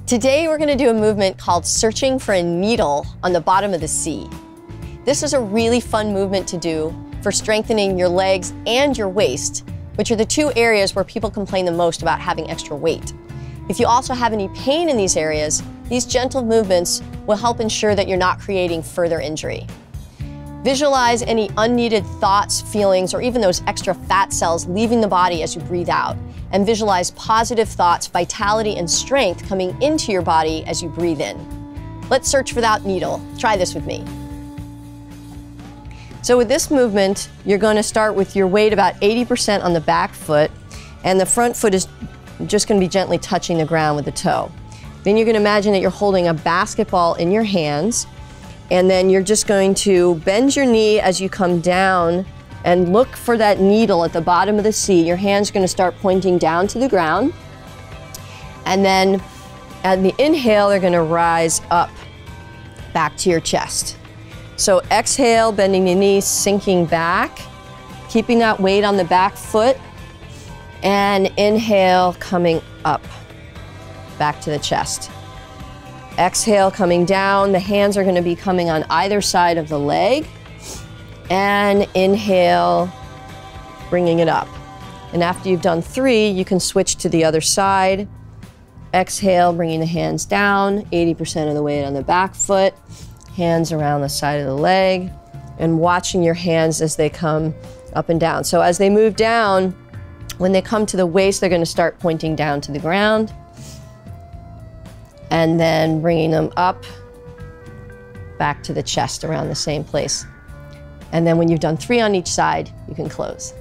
Today we're going to do a movement called searching for a needle on the bottom of the sea. This is a really fun movement to do for strengthening your legs and your waist, which are the two areas where people complain the most about having extra weight. If you also have any pain in these areas, these gentle movements will help ensure that you're not creating further injury. Visualize any unneeded thoughts, feelings, or even those extra fat cells leaving the body as you breathe out. And visualize positive thoughts, vitality, and strength coming into your body as you breathe in. Let's search for that needle. Try this with me. So with this movement, you're going to start with your weight about 80% on the back foot, and the front foot is just going to be gently touching the ground with the toe. Then you're going to imagine that you're holding a basketball in your hands, and then you're just going to bend your knee as you come down and look for that needle at the bottom of the sea. Your hand's going to start pointing down to the ground. And then at the inhale, they're going to rise up back to your chest. So exhale, bending the knees, sinking back, keeping that weight on the back foot. And inhale, coming up, back to the chest. Exhale, coming down. The hands are going to be coming on either side of the leg. And inhale, bringing it up. And after you've done 3, you can switch to the other side. Exhale, bringing the hands down, 80% of the weight on the back foot. Hands around the side of the leg. And watching your hands as they come up and down. So as they move down, when they come to the waist, they're going to start pointing down to the ground. And then bringing them up, back to the chest around the same place. And then when you've done 3 on each side, you can close.